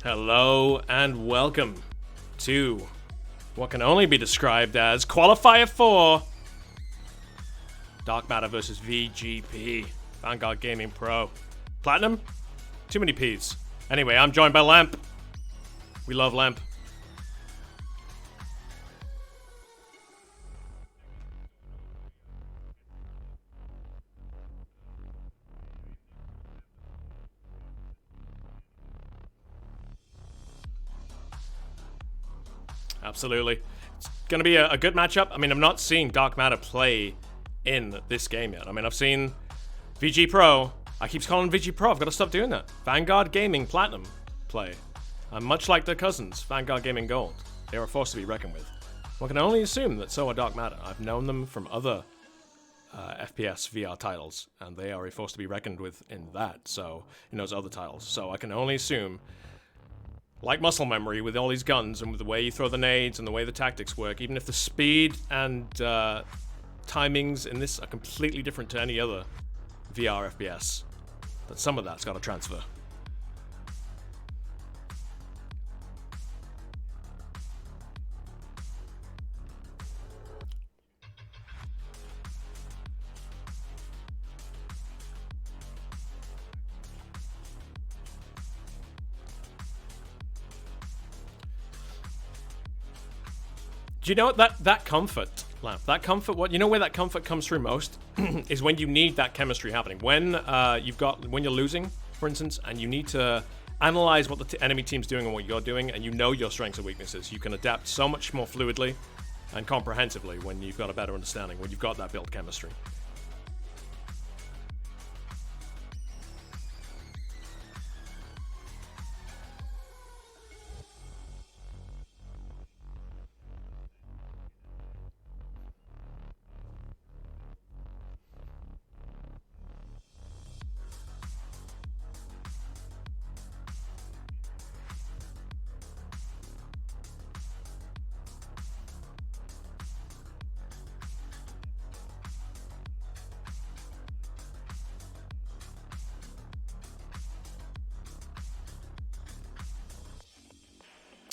Hello and welcome to what can only be described as Qualifier 4 Dark Matter versus VGP Vanguard Gaming Pro. Platinum? Too many P's. Anyway, I'm joined by Lamp. We love Lamp. Absolutely. It's going to be a good matchup. I mean, I'm not seeing Dark Matter play in this game yet. I mean, I've seen VG Pro. I keep calling VG Pro. I've got to stop doing that. Vanguard Gaming Platinum play. Much like their cousins, Vanguard Gaming Gold. They are a force to be reckoned with. One can only assume that so are Dark Matter. I've known them from other FPS VR titles, and they are a force to be reckoned with in that. So, in those other titles. So I can only assume, like muscle memory with all these guns and with the way you throw the nades and the way the tactics work, even if the speed and timings in this are completely different to any other VR FPS, that some of that's got to transfer. Do you know what that comfort, Lamp? That comfort, what you know where that comfort comes through most is when you need that chemistry happening. When when you're losing, for instance, and you need to analyze what the enemy team's doing and what you're doing, and you know your strengths and weaknesses. You can adapt so much more fluidly and comprehensively when you've got a better understanding, when you've got that built chemistry.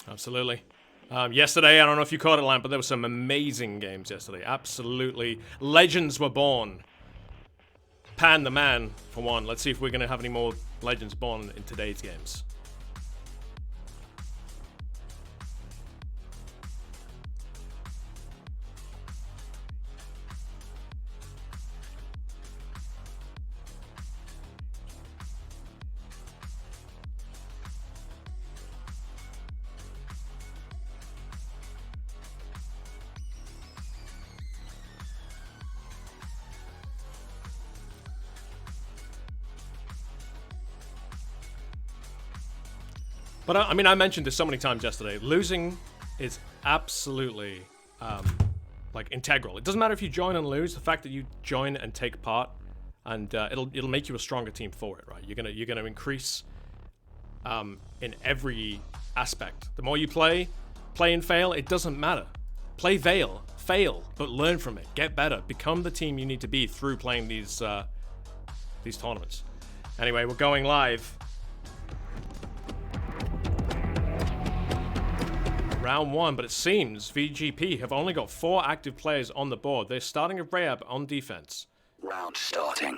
Absolutely. Yesterday, I don't know if you caught it, Lamp, but there were some amazing games yesterday. Absolutely. Legends were born. Pan the man, for one. Let's see if we're going to have any more legends born in today's games. But I mean, I mentioned this so many times yesterday. Losing is absolutely like integral. It doesn't matter if you join and lose. The fact that you join and take part, and it'll make you a stronger team for it, right? You're gonna increase in every aspect. The more you play and fail, it doesn't matter. Play Vail, fail, but learn from it. Get better. Become the team you need to be through playing these tournaments. Anyway, we're going live. Round 1, but it seems VGP have only got 4 active players on the board. They're starting with Rayab on defense. Round starting.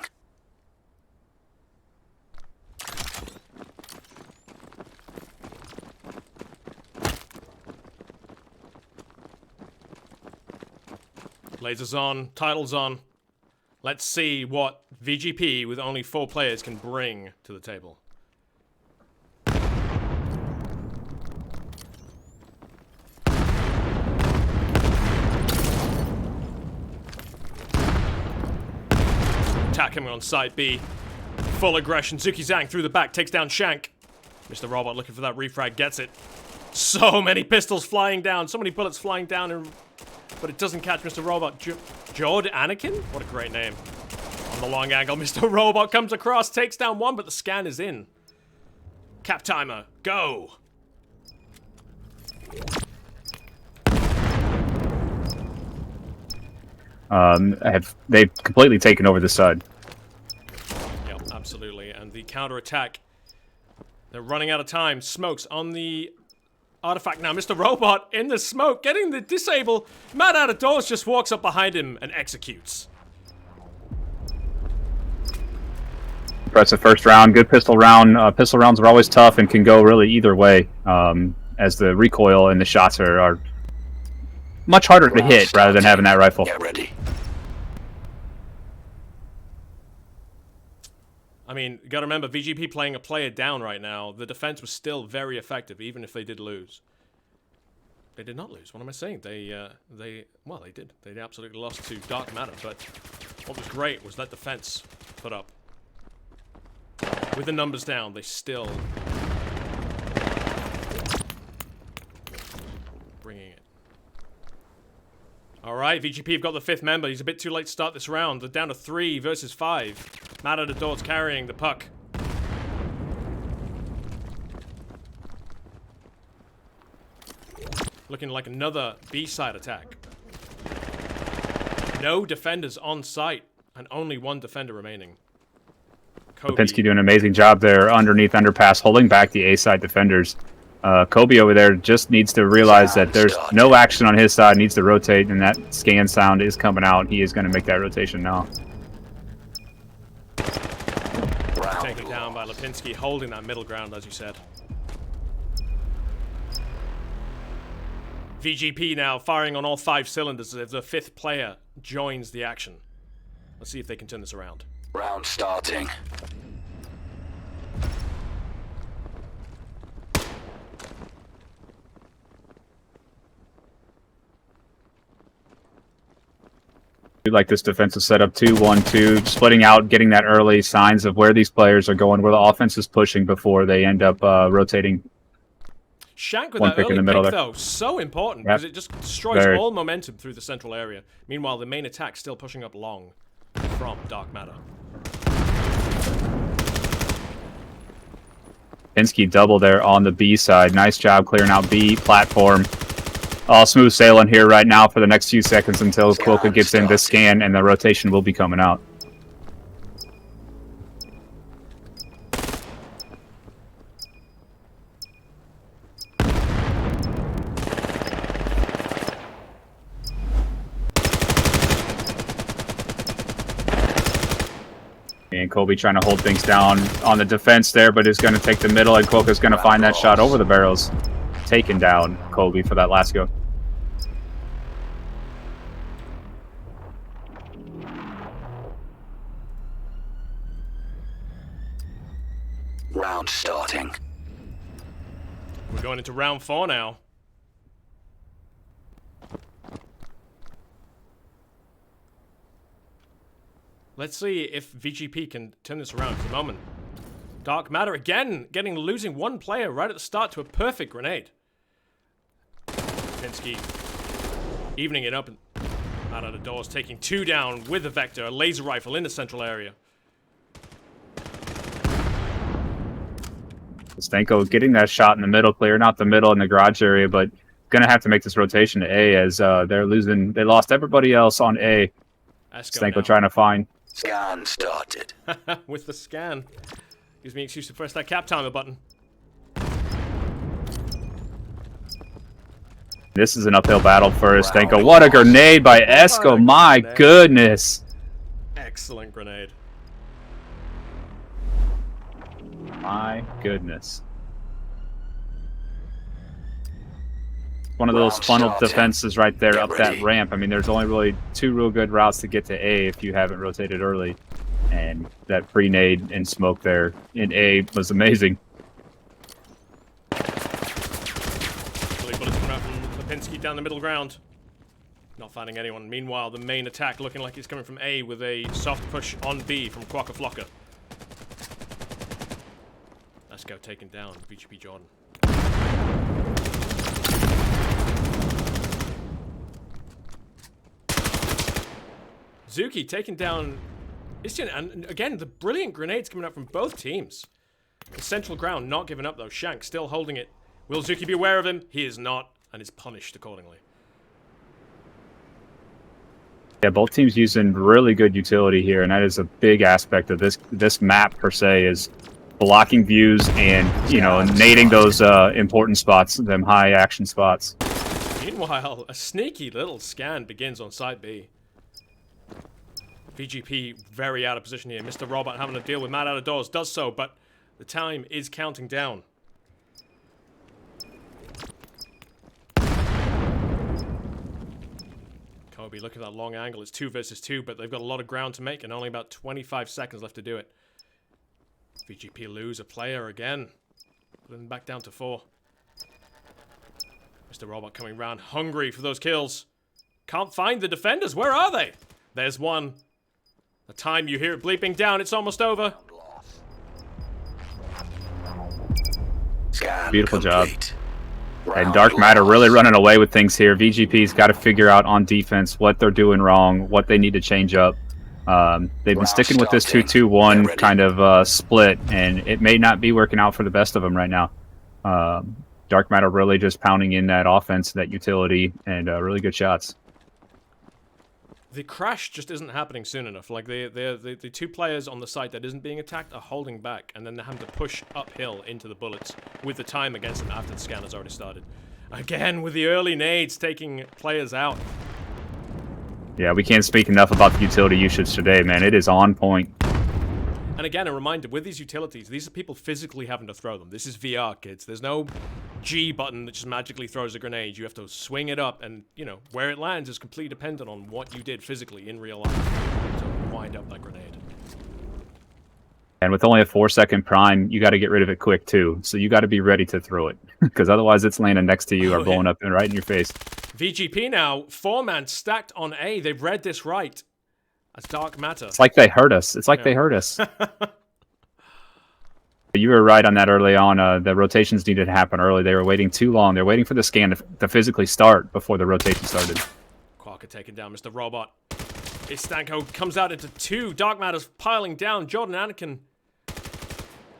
Lasers on, titles on. Let's see what VGP with only 4 players can bring to the table. Attack him on side B. Full aggression. Zuki Zhang through the back, takes down Shank. Mr. Robot looking for that refrag, gets it. So many pistols flying down, so many bullets flying down, but it doesn't catch Mr. Robot. Jord Anakin? What a great name. On the long angle, Mr. Robot comes across, takes down one, but the scan is in. Cap timer, go! They've completely taken over the side. Yep, absolutely. And the counter-attack They're running out of time. Smokes on the artifact now. Mr. Robot in the smoke, getting the disable. Man out of doors just walks up behind him and executes. Impressive first round. Good pistol round. Pistol rounds are always tough and can go really either way, as the recoil and the shots are much harder to hit rather than having that rifle. Get ready. I mean, you gotta remember, VGP playing a player down right now. The defense was still very effective, even if they did lose. They did not lose. What am I saying? Well, they did. They absolutely lost to Dark Matter, but what was great was that defense put up. With the numbers down, they still bringing it. All right, VGP have got the 5th member. He's a bit too late to start this round. They're down to 3 versus 5. Matt at the door's carrying the puck. Looking like another B-side attack. No defenders on site, and only 1 defender remaining. Lipinski doing an amazing job there underneath underpass, holding back the A-side defenders. Kobe over there just needs to realize that there's no action on his side, needs to rotate, and that scan sound is coming out. He is going to make that rotation now. Taken down by Lipinski, holding that middle ground, as you said. VGP now firing on all 5 cylinders as the 5th player joins the action. Let's see if they can turn this around. Round starting. Like this defensive setup, 2-1-2, splitting out, getting that early signs of where these players are going, where the offense is pushing before they end up rotating. Shank with that early pick, though, so important, because it just destroys all momentum through the central area. Meanwhile, the main attack still pushing up long from Dark Matter. Pinsky double there on the B side. Nice job clearing out B platform. All smooth sailing here right now for the next few seconds until Quokka gets in the scan, and the rotation will be coming out. And Kobe trying to hold things down on the defense there, but is going to take the middle, and Quokka's going to find that shot over the barrels. Taken down Kobe for that last go. Round starting. We're going into round 4 now. Let's see if VGP can turn this around for the moment. Dark Matter again, losing 1 player right at the start to a perfect grenade. Pinsky evening it up, and out of the doors, taking 2 down with a Vector, a laser rifle in the central area. Stanko getting that shot in the middle, clearing out the middle in the garage area, but gonna have to make this rotation to A as they lost everybody else on A. Stanko trying to find. Scan started. With the scan. Gives me an excuse to press that cap timer button. This is an uphill battle for Stanko. What a grenade by Esco, my goodness. Excellent grenade. My goodness. One of those funnel defenses right there up that ramp. I mean, there's only really 2 real good routes to get to A if you haven't rotated early. And that pre-nade and smoke there in A was amazing. Bullets coming out from Lipinski down the middle ground. Not finding anyone. Meanwhile, the main attack looking like it's coming from A with a soft push on B from Quokka Flocka. Let's go taken down. VGP Jordan. Zuki taking down Istian, and again, the brilliant grenades coming up from both teams. The central ground not giving up though. Shank still holding it. Will Zuki be aware of him? He is not, and is punished accordingly. Yeah, both teams using really good utility here, and that is a big aspect of this map per se. Is blocking views and, you know, nading those important spots, them high action spots. Meanwhile, a sneaky little scan begins on side B. VGP very out of position here. Mr. Robot having to deal with Matt out of doors. Does so, but the time is counting down. Kobe looking at that long angle. It's 2 versus 2, but they've got a lot of ground to make and only about 25 seconds left to do it. VGP lose a player again. Putting them back down to 4. Mr. Robot coming round hungry for those kills. Can't find the defenders. Where are they? There's one. The time you hear it bleeping down, it's almost over. Beautiful job. And Dark Matter really running away with things here. VGP's got to figure out on defense what they're doing wrong, what they need to change up. They've been sticking with this 2-2-1 kind of split, and it may not be working out for the best of them right now. Dark Matter really just pounding in that offense, that utility, and really good shots. The crash just isn't happening soon enough. Like, the 2 players on the site that isn't being attacked are holding back, and then they're having to push uphill into the bullets with the time against them after the scan has already started. Again, with the early nades taking players out. Yeah, we can't speak enough about the utility usage today, man. It is on point. And again, a reminder, with these utilities, these are people physically having to throw them. This is VR, kids. There's no G button that just magically throws a grenade. You have to swing it up, and, you know, where it lands is completely dependent on what you did physically in real life to wind up that grenade. And with only a 4-second prime, you got to get rid of it quick, too. So you got to be ready to throw it, because otherwise it's landing next to you or blowing up and right in your face. VGP now, 4-man stacked on A. They've read this right. That's Dark Matter. It's like they heard us. It's like they heard us. You were right on that early on. The rotations needed to happen early. They were waiting too long. They're waiting for the scan to physically start before the rotation started. Quacker taking down Mr. Robot. Istanko comes out into 2. Dark Matter's piling down. Jordan Anakin,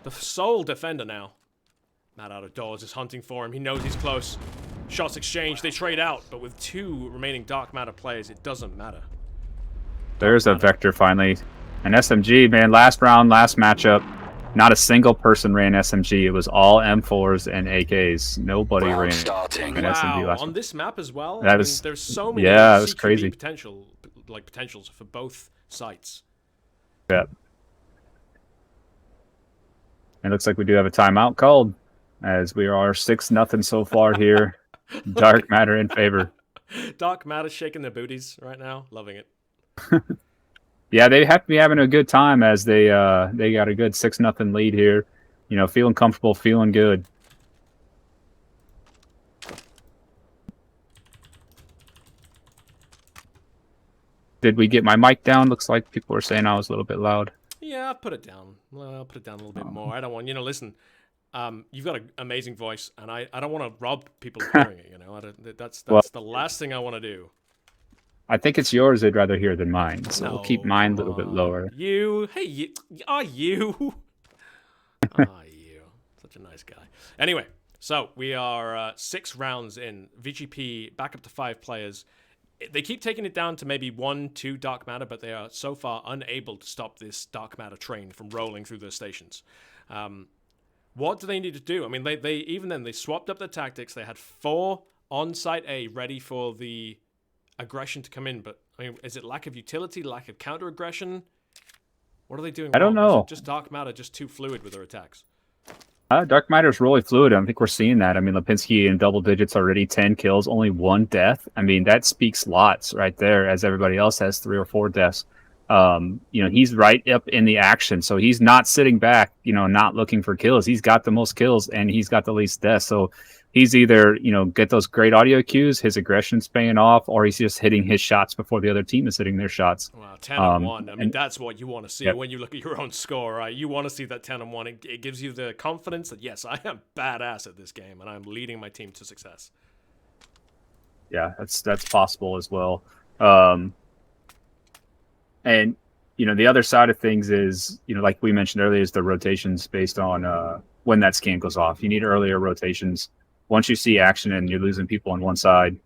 the sole defender now. Matt out of doors is hunting for him. He knows he's close. Shots exchanged. They trade out. But with 2 remaining Dark Matter players, it doesn't matter. There's a Vector finally. An SMG, man. Last round, last matchup. Not a single person ran SMG. It was all M4s and AKs. Nobody ran an SMG last on this map as well. That was, there's so many it was crazy. potentials for both sites. Yeah. It looks like we do have a timeout called, as we are 6-0 so far here. Dark Matter in favor. Dark Matter shaking their booties right now, loving it. Yeah, they have to be having a good time as they got a good 6-0 lead here. You know, feeling comfortable, feeling good. Did we get my mic down? Looks like people were saying I was a little bit loud. Yeah, I'll put it down. I'll put it down a little bit more. I don't want, listen, you've got an amazing voice, and I don't want to rob people of hearing it, That's the last thing I want to do. I think it's yours they'd rather hear than mine, so we'll keep mine a little bit lower. You. You. You. Such a nice guy. Anyway, so we are 6 rounds in. VGP back up to 5 players. They keep taking it down to maybe 1, 2 Dark Matter, but they are so far unable to stop this Dark Matter train from rolling through their stations. What do they need to do? I mean, they swapped up their tactics. They had 4 on site A ready for the aggression to come in, but I mean, is it lack of utility, lack of counter aggression? What are they doing? I don't know. Is it just Dark Matter just too fluid with their attacks? Dark Matter is really fluid. I think we're seeing that. I mean, Lipinski in double digits already, 10 kills, only 1 death. I mean, that speaks lots right there, as everybody else has 3 or 4 deaths. He's right up in the action, so he's not sitting back, not looking for kills. He's got the most kills and he's got the least deaths. So he's either, get those great audio cues, his aggression's paying off, or he's just hitting his shots before the other team is hitting their shots. Wow, 10-1. I mean, that's what you want to see when you look at your own score, right? You want to see that 10-1. It gives you the confidence that, yes, I am badass at this game, and I'm leading my team to success. Yeah, that's possible as well. And, the other side of things is, like we mentioned earlier, is the rotations based on when that scan goes off. You need earlier rotations. Once you see action and you're losing people on one side,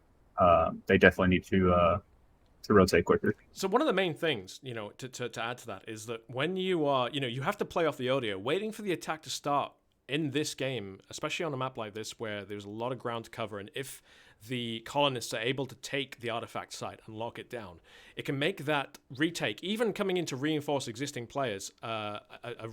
they definitely need to rotate quicker. So one of the main things, to add to that is that when you are, you have to play off the audio. Waiting for the attack to start in this game, especially on a map like this where there's a lot of ground to cover, and if the colonists are able to take the artifact site and lock it down, it can make that retake, even coming in to reinforce existing players, a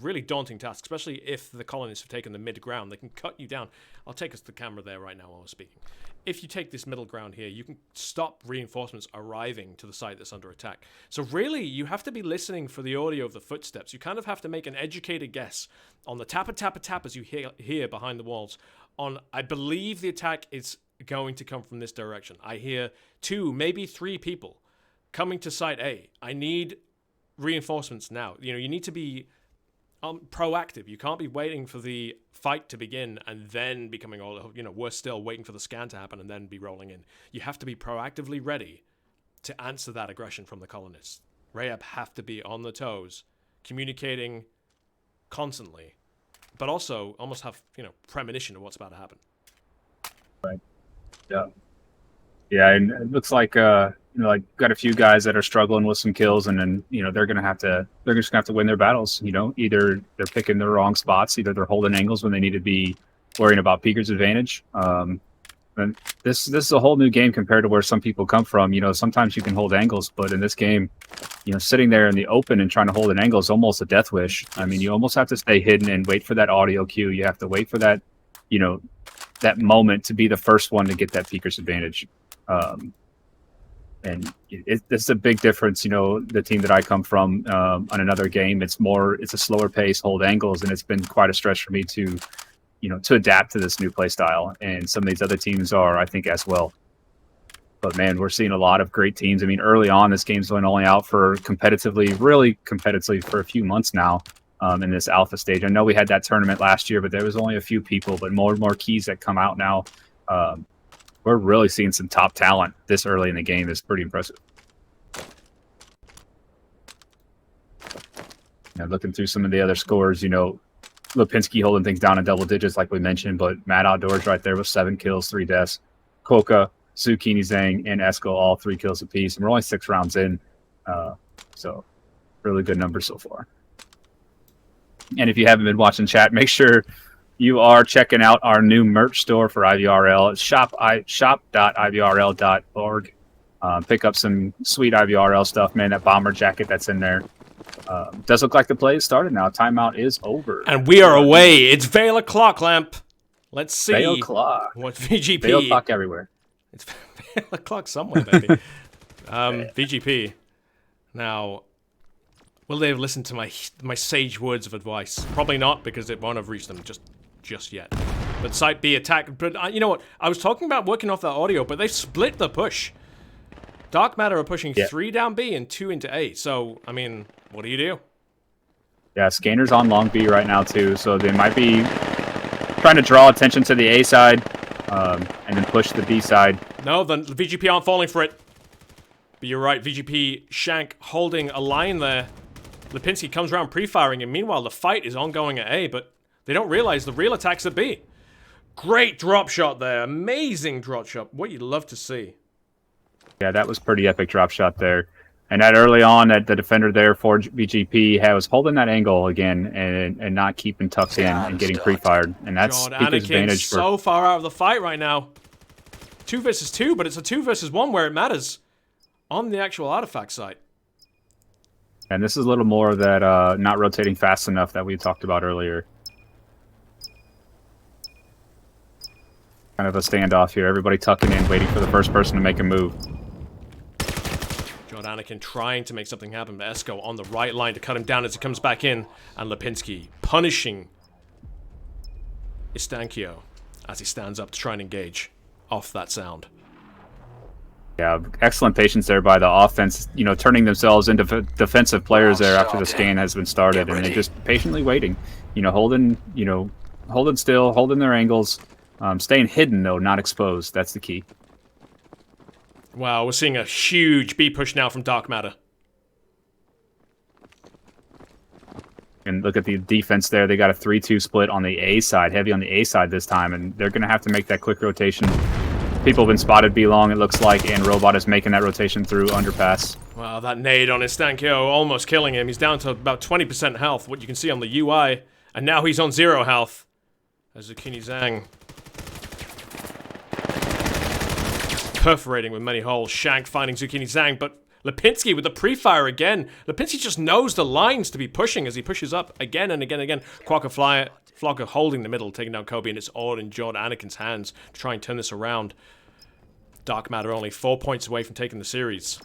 really daunting task, especially if the colonists have taken the mid-ground. They can cut you down. I'll take us to the camera there right now while we're speaking. If you take this middle ground here, you can stop reinforcements arriving to the site that's under attack. So really, you have to be listening for the audio of the footsteps. You kind of have to make an educated guess on the tappa-tappa-tap as you hear behind the walls. I believe the attack is going to come from this direction. I hear 2, maybe 3 people coming to site A. I need reinforcements now. You need to be proactive. You can't be waiting for the fight to begin and then becoming worse still, waiting for the scan to happen and then be rolling in. You have to be proactively ready to answer that aggression from the colonists. Rayab have to be on the toes, communicating constantly, but also almost have premonition of what's about to happen. Right. Yeah, and it looks like got a few guys that are struggling with some kills, and then they're just gonna have to win their battles. Either they're picking the wrong spots, either they're holding angles when they need to be worrying about Peeker's advantage. And this is a whole new game compared to where some people come from. Sometimes you can hold angles, but in this game, sitting there in the open and trying to hold an angle is almost a death wish. I mean, you almost have to stay hidden and wait for that audio cue. You have to wait for that, that moment to be the first one to get that Peeker's advantage. And it's a big difference. The team that I come from on another game, it's a slower pace, hold angles, and it's been quite a stretch for me to adapt to this new play style. And some of these other teams are, I think, as well. But man, we're seeing a lot of great teams. I mean, early on, this game's been only out for really competitively for a few months now. In this alpha stage, I know we had that tournament last year, but there was only a few people. But more and more keys that come out now. We're really seeing some top talent this early in the game. Is pretty impressive. Looking through some of the other scores, Lipinski holding things down in double digits, like we mentioned, but Mad Outdoors right there with 7 kills, 3 deaths. Koka, Zucchini Zhang, and Esco all 3 kills apiece, and we're only 6 rounds in, so really good numbers so far. And if you haven't been watching chat, make sure you are checking out our new merch store for IVRL. It's shop.ivrl.org. Pick up some sweet IVRL stuff, man. That bomber jacket that's in there. Does look like the play has started now. Timeout is over. And we are away. It's Vail o'clock, Lamp. Let's see Vail o'clock. What VGP... Vail o'clock everywhere. It's Vail o'clock somewhere, baby. VGP. Now... will they have listened to my sage words of advice? Probably not, because it won't have reached them just yet. But Site B attack. But you know what? I was talking about working off that audio, but they've split the push. Dark Matter are pushing 3 down B and 2 into A. So, I mean, what do you do? Yeah, Scanner's on long B right now, too. So they might be trying to draw attention to the A side and then push the B side. No, the VGP aren't falling for it. But you're right, VGP Shank holding a line there. Lipinski comes around pre-firing, and meanwhile the fight is ongoing at A, but they don't realize the real attack's at B. Great drop shot there. Amazing drop shot. What you'd love to see. Yeah, that was pretty epic drop shot there. And that early on, that the defender there for VGP was holding that angle again and not keeping tucks in and getting pre-fired. And that's Peeker's advantage. So far out of the fight right now. 2 versus 2, but it's a 2 versus 1 where it matters on the actual artifact site. And this is a little more of that not rotating fast enough that we talked about earlier. Kind of a standoff here. Everybody tucking in, waiting for the first person to make a move. Anakin trying to make something happen, but Esco on the right line to cut him down as he comes back in, and Lipinski punishing Istankio as he stands up to try and engage off that sound. Yeah, excellent patience there by the offense, turning themselves into defensive players there after the scan has been started, and they're just patiently waiting, holding still, holding their angles, staying hidden though, not exposed. That's the key. Wow, we're seeing a huge B push now from Dark Matter. And look at the defense there. They got a 3-2 split on the A side, heavy on the A side this time, and they're going to have to make that quick rotation. people have been spotted B long, it looks like, and Robot is making that rotation through underpass. Wow, that nade on his Stankyo almost killing him. He's down to about 20% health, what you can see on the UI. And now he's on 0 health. As Zucchini Zhang perforating with many holes. Shank finding Zucchini Zhang, but Lipinski with the pre-fire again. Lipinski just knows the lines to be pushing as he pushes up again and again and again. Qualifier, Flocker holding the middle, taking down Kobe, and it's all in Jordan Anakin's hands to try and turn this around. Dark Matter only 4 points away from taking the series.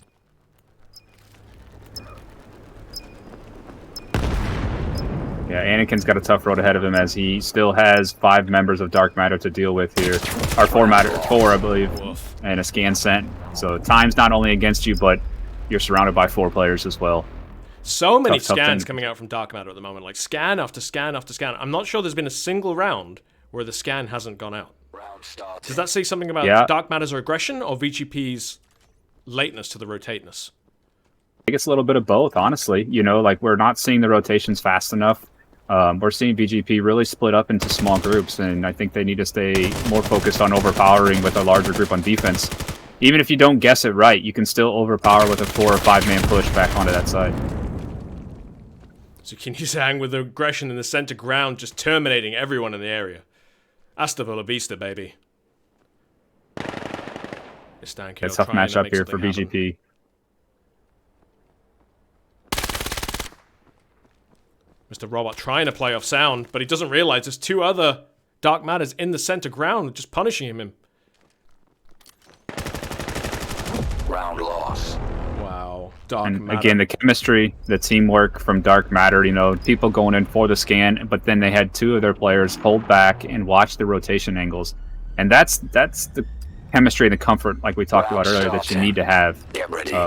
Yeah, Anakin's got a tough road ahead of him as he still has 5 members of Dark Matter to deal with here. Or 4, I believe, Woof. and a scan sent. So time's not only against you, but you're surrounded by 4 players as well. So many Tough scans thing. coming out from Dark Matter at the moment. Like scan after scan after scan. I'm not sure there's been a single round where the scan hasn't gone out. Round starting. Does that say something about Dark Matter's aggression or VGP's lateness to the rotateness? I think it's a little bit of both, honestly. You know, like we're not seeing the rotations fast enough. We're seeing VGP really split up into small groups, and I think they need to stay more focused on overpowering with a larger group on defense. Even if you don't guess it right, you can still overpower with a 4 or 5 man push back onto that side. Zucchini Zhang with aggression in the center ground, just terminating everyone in the area. Hasta la vista, baby. It's a tough matchup here for VGP. Mr. Robot trying to play off sound, but he doesn't realize there's 2 other Dark Matters in the center ground, just punishing him. Round loss. Wow. Dark And Matter. again, the chemistry, the teamwork from Dark Matter, you know, people going in for the scan, but then they had 2 of their players hold back and watch the rotation angles. And that's the chemistry and the comfort, like we talked about earlier, that you need to have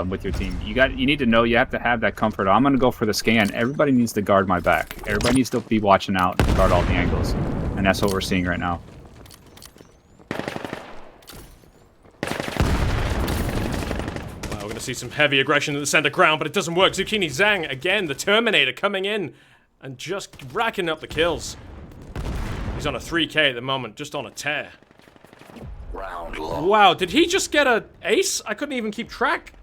with your team. You need to know you have to have that comfort. I'm going to go for the scan. Everybody needs to guard my back. Everybody needs to be watching out and guard all the angles. And that's what we're seeing right now. We're going to see some heavy aggression in the center ground, but it doesn't work. Zucchini Zhang, again, the Terminator coming in and just racking up the kills. He's on a 3K at the moment, just on a tear. Round loss. Wow, did he just get an ace? I couldn't even keep track.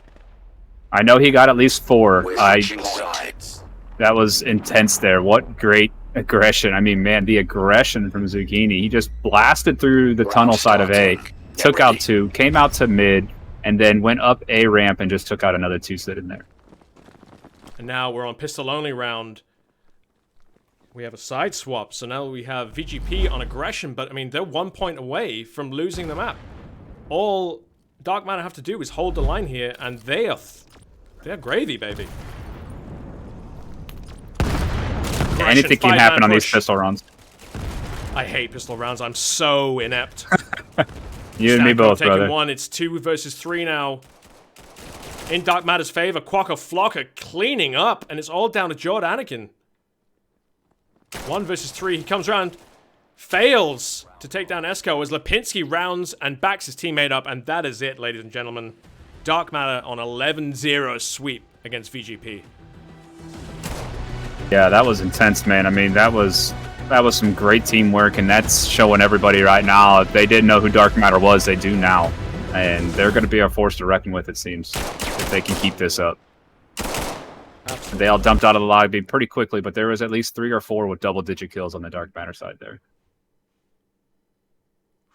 I know he got at least 4. We're switching sides. That was intense there. What great aggression. I mean, man, the aggression from Zucchini. He just blasted through the tunnel side of A, took out 2, came out to mid, and then went up A ramp and just took out another 2 sitting there. And now we're on pistol only round. We have a side swap, so now we have VGP on aggression, but I mean, they're 1 point away from losing the map. All Dark Matter have to do is hold the line here, and they're gravy, baby. Anything can happen on these pistol rounds. I hate pistol rounds. I'm so inept. You and me both, taking brother. 1. It's 2 versus 3 now. In Dark Matter's favor, Quokka Flocker cleaning up, and it's all down to Jord Anakin. 1 versus 3. He comes around, fails to take down Esco as Lipinski rounds and backs his teammate up, and that is it, ladies and gentlemen. Dark Matter on 11-0 sweep against VGP. Yeah, that was intense, man. I mean, that was some great teamwork, and that's showing everybody right now. If they didn't know who Dark Matter was, they do now. And they're going to be a force to reckon with, it seems, if they can keep this up. They all dumped out of the lobby pretty quickly, but there was at least 3 or 4 with double-digit kills on the Dark Matter side there.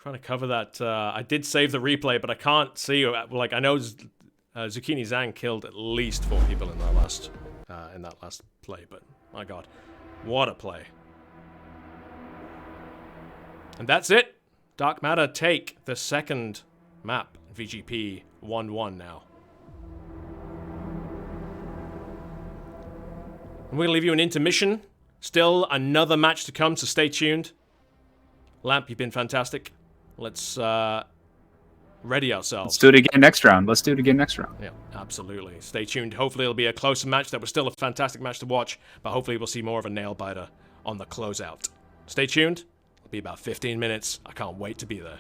Trying to cover that. I did save the replay, but I can't see. Like, I know Zucchini Zhang killed at least 4 people in that last play, but my God, what a play! And that's it. Dark Matter take the second map. VGP 1-1 now. And we're going to leave you an intermission. Still another match to come, so stay tuned. Lamp, you've been fantastic. Let's ready ourselves. Let's do it again next round. Yeah, absolutely. Stay tuned. Hopefully it'll be a closer match. That was still a fantastic match to watch, but hopefully we'll see more of a nail-biter on the closeout. Stay tuned. It'll be about 15 minutes. I can't wait to be there.